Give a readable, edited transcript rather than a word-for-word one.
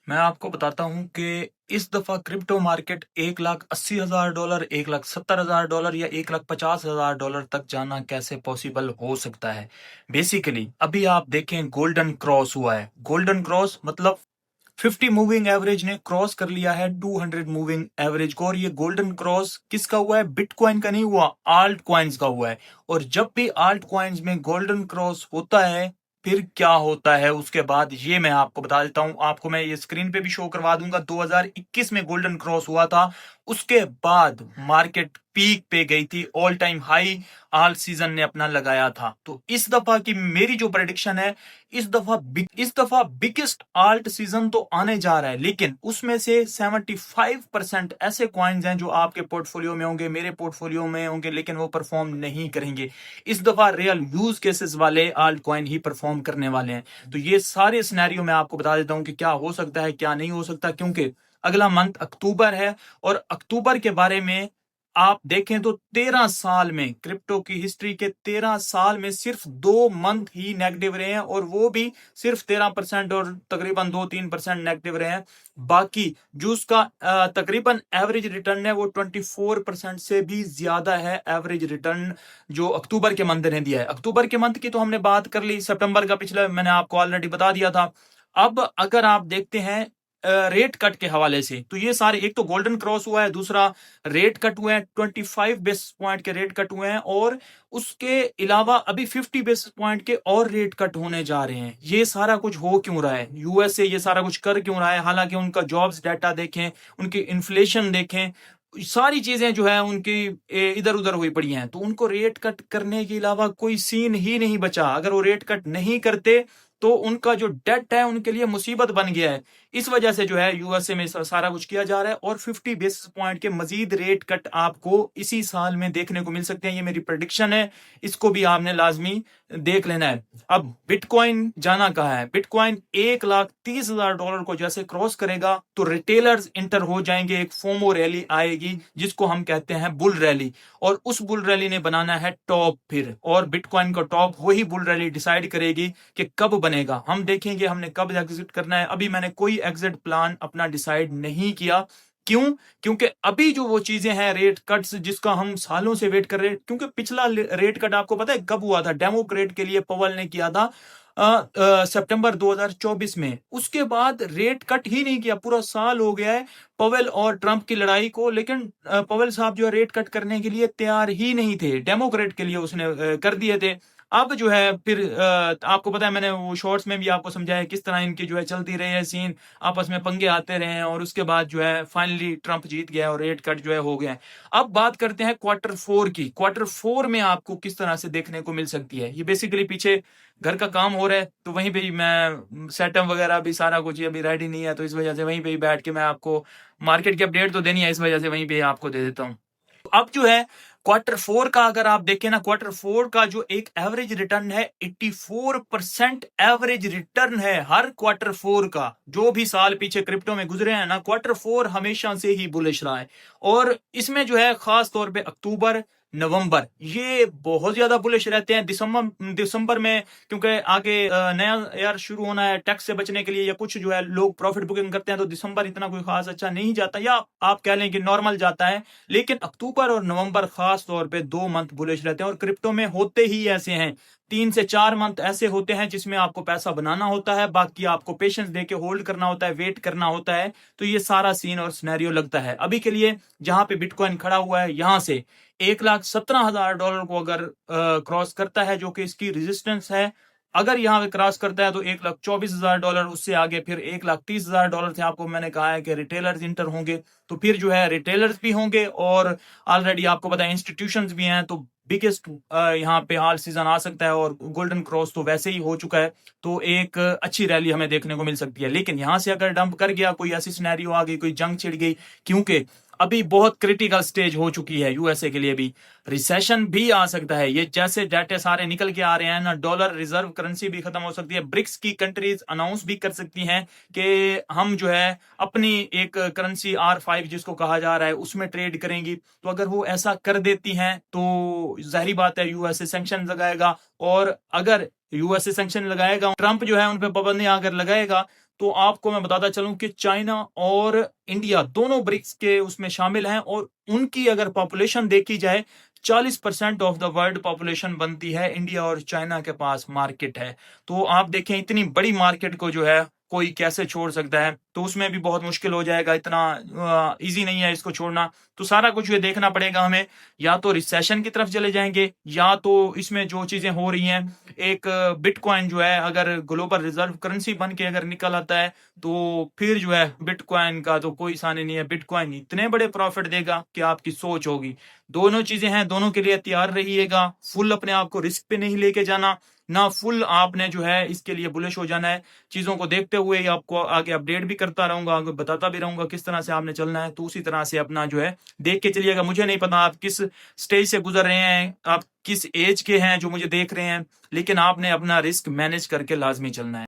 मैं आपको बताता हूँ कि इस दफ़ा क्रिप्टो मार्केट $1,80,000, $1,70,000 या $1,50,000 तक जाना कैसे पॉसिबल हो सकता है। बेसिकली अभी आप देखें गोल्डन क्रॉस हुआ है। गोल्डन क्रॉस मतलब 50 मूविंग एवरेज ने क्रॉस कर लिया है 200 मूविंग एवरेज को, और ये गोल्डन क्रॉस किसका हुआ है? बिटकॉइन का नहीं हुआ, आल्ट कॉइन्स का हुआ है। और जब भी आल्ट कॉइन्स में गोल्डन क्रॉस होता है फिर क्या होता है उसके बाद ये मैं आपको बता देता हूं। आपको मैं ये स्क्रीन पे भी शो करवा दूंगा। 2021 में गोल्डन क्रॉस हुआ था, उसके बाद मार्केट पीक पे गई थी, ऑल टाइम हाई आल सीजन ने अपना लगाया था। तो इस दफा की मेरी जो प्रेडिक्शन है, इस दफा बिगेस्ट आल्ट सीजन तो आने जा रहा है, लेकिन उसमें से 75% ऐसे कॉइन्स हैं जो आपके पोर्टफोलियो में होंगे, मेरे पोर्टफोलियो में होंगे, लेकिन वो परफॉर्म नहीं करेंगे। इस दफा रियल यूज केसेस वाले आल्ट कॉइन ही परफॉर्म करने वाले हैं। तो ये सारे सिनेरियो मैं आपको बता देता हूं कि क्या हो सकता है क्या नहीं हो सकता, क्योंकि अगला मंथ अक्टूबर है, और अक्टूबर के बारे में आप देखें तो 13 साल में, क्रिप्टो की हिस्ट्री के 13 साल में सिर्फ 2 मंथ ही नेगेटिव रहे हैं, और वो भी सिर्फ 13% और तकरीबन 2-3% नेगेटिव रहे हैं। बाकी जो उसका तकरीबन एवरेज रिटर्न है वो 24% से भी ज्यादा है एवरेज रिटर्न जो अक्टूबर के मंथ ने दिया है। अक्टूबर के मंथ की तो हमने बात कर ली, सितंबर का पिछले मैंने आपको ऑलरेडी बता दिया था। अब अगर आप देखते हैं रेट कट के हवाले से, तो ये सारे, एक तो गोल्डन क्रॉस हुआ है, दूसरा रेट कट हुए हैं, 25 बेसिस पॉइंट के रेट कट हुए हैं, और उसके अलावा अभी 50 बेसिस पॉइंट के और रेट कट होने जा रहे हैं। ये सारा कुछ हो क्यों रहा है? यूएसए ये सारा कुछ कर क्यों रहा है? हालांकि उनका जॉब्स डाटा देखें, उनकी इन्फ्लेशन देखें, सारी चीजें जो है उनकी इधर उधर हुई पड़ी हैं, तो उनको रेट कट करने के अलावा कोई सीन ही नहीं बचा। अगर वो रेट कट नहीं करते तो उनका जो डेट है उनके लिए मुसीबत बन गया है। इस वजह से जो है यूएसए में सारा कुछ किया जा रहा है, और 50 बेसिस पॉइंट के मजीद रेट कट आपको इसी साल में देखने को मिल सकते हैं। ये मेरी प्रेडिक्शन है, इसको भी आपने लाजमी देख लेना है। अब बिटकॉइन जाना कहाँ है? बिटकॉइन $1,30,000 को जैसे क्रॉस करेगा तो रिटेलर्स इंटर हो जाएंगे, एक फोमो रैली आएगी जिसको हम कहते हैं बुल रैली, और उस बुल रैली ने बनाना है टॉप फिर, और बिटकॉइन का टॉप वही बुल रैली डिसाइड करेगी कि कब बनेगा। हम देखेंगे हमने कब एग्जिट करना है। अभी मैंने कोई एग्जिट प्लान अपना डिसाइड नहीं किया। क्यों? क्योंकि अभी जो वो चीजें हैं, रेट कट्स जिसका हम सालों से वेट कर रहे हैं, क्योंकि पिछला रेट कट आपको पता है कब हुआ था? डेमोक्रेट के लिए पवल ने किया था सितंबर 2024 में। उसके बाद रेट कट ही नहीं किया, पूरा साल हो गया है पवेल और ट्रंप की लड़ाई को, लेकिन पवेल साहब जो है रेट कट करने के लिए तैयार ही नहीं थे। डेमोक्रेट के लिए उसने कर दिए थे। अब जो है फिर आपको पता है, मैंने वो शॉर्ट्स में भी आपको समझाया किस तरह इनकी जो है चलती रही है सीन, आपस में पंगे आते रहे हैं, और उसके बाद जो है फाइनली ट्रंप जीत गया और रेट कट जो है हो गया। अब बात करते हैं क्वार्टर 4 की। क्वार्टर 4 में आपको किस तरह से देखने को मिल सकती है? ये बेसिकली पीछे घर का काम हो रहा है, तो वहीं पे ही मैं सेटअप वगैरह भी सारा कुछ अभी रेडी नहीं है, तो इस वजह से वहीं पे ही बैठ के मैं आपको मार्केट की अपडेट तो देनी है, इस वजह से वहीं पे आपको दे देता हूँ। अब जो है क्वार्टर 4 का अगर आप देखें ना, क्वार्टर 4 का जो एक एवरेज रिटर्न है, 84% एवरेज रिटर्न है हर क्वार्टर 4 का। जो भी साल पीछे क्रिप्टो में गुजरे हैं ना, क्वार्टर 4 हमेशा से ही बुलिश रहा है, और इसमें जो है खास तौर पे अक्टूबर नवंबर ये बहुत ज्यादा बुलिश रहते हैं। दिसंबर में क्योंकि आगे नया ईयर शुरू होना है, टैक्स से बचने के लिए या कुछ जो है लोग प्रॉफिट बुकिंग करते हैं, तो दिसंबर इतना कोई खास अच्छा नहीं जाता, या आप कह लें कि नॉर्मल जाता है। लेकिन अक्टूबर और नवंबर खास तौर पे 2 मंथ बुलिश रहते हैं, और क्रिप्टो में होते ही ऐसे हैं। 3 से 4 मंथ ऐसे होते हैं जिसमें आपको पैसा बनाना होता है, बाकी आपको पेशेंस देके होल्ड करना होता है, वेट करना होता है। तो ये सारा सीन और सिनेरियो लगता है अभी के लिए। जहां पे बिटकॉइन खड़ा हुआ है, यहां से $1,17,000 को अगर क्रॉस करता है, जो कि इसकी रेजिस्टेंस है, अगर यहाँ पे क्रॉस करता है तो $1,24,000, उससे आगे फिर $1,30,000 थे। आपको मैंने कहा है कि रिटेलर्स इंटर होंगे, तो फिर जो है रिटेलर्स भी होंगे, और ऑलरेडी आपको पता है इंस्टीट्यूशंस भी हैं, तो बिगेस्ट यहाँ पे हाल सीजन आ सकता है, और गोल्डन क्रॉस तो वैसे ही हो चुका है। तो एक अच्छी रैली हमें देखने को मिल सकती है। लेकिन यहाँ से अगर डंप कर गया, कोई ऐसी सिनेरियो आ गई, कोई जंग छिड़ गई, क्योंकि अभी बहुत क्रिटिकल स्टेज हो चुकी है यूएसए के लिए भी, रिसेशन भी आ सकता है। ये जैसे डाटे सारे निकल के आ रहे हैं ना, डॉलर रिजर्व करेंसी भी खत्म हो सकती है। ब्रिक्स की कंट्रीज अनाउंस भी कर सकती हैं कि हम जो है अपनी एक करेंसी R5 जिसको कहा जा रहा है उसमें ट्रेड करेंगी। तो अगर वो ऐसा कर देती हैं तो जाहिर बात है यूएसए सैंक्शन लगाएगा, और अगर यूएसए सैंक्शन लगाएगा, ट्रंप जो है उन पर पाबंदी अगर लगाएगा, तो आपको मैं बताता चलूं कि चाइना और इंडिया दोनों ब्रिक्स के उसमें शामिल हैं, और उनकी अगर पॉपुलेशन देखी जाए 40% ऑफ द वर्ल्ड पॉपुलेशन बनती है इंडिया और चाइना के पास मार्केट है। तो आप देखें इतनी बड़ी मार्केट को जो है कोई कैसे छोड़ सकता है, तो उसमें भी बहुत मुश्किल हो जाएगा, इतना इजी नहीं है इसको छोड़ना। तो सारा कुछ ये देखना पड़ेगा हमें, या तो रिसेशन की तरफ चले जाएंगे, या तो इसमें जो चीजें हो रही हैं, एक बिटकॉइन जो है अगर ग्लोबल रिजर्व करेंसी बन के अगर निकल आता है, तो फिर जो है बिटकॉइन का तो कोई सानी नहीं है, बिटकॉइन इतने बड़े प्रॉफिट देगा कि आपकी सोच होगी। दोनों चीजें हैं, दोनों के लिए तैयार रहिएगा। फुल अपने आप को रिस्क पे नहीं लेके जाना, ना फुल आपने जो है इसके लिए बुलिश हो जाना है। चीजों को देखते हुए ही आपको आगे अपडेट भी करता रहूंगा, आगे बताता भी रहूंगा किस तरह से आपने चलना है, तो उसी तरह से अपना जो है देख के चलिएगा। मुझे नहीं पता आप किस स्टेज से गुजर रहे हैं, आप किस एज के हैं जो मुझे देख रहे हैं, लेकिन आपने अपना रिस्क मैनेज करके लाजमी चलना है।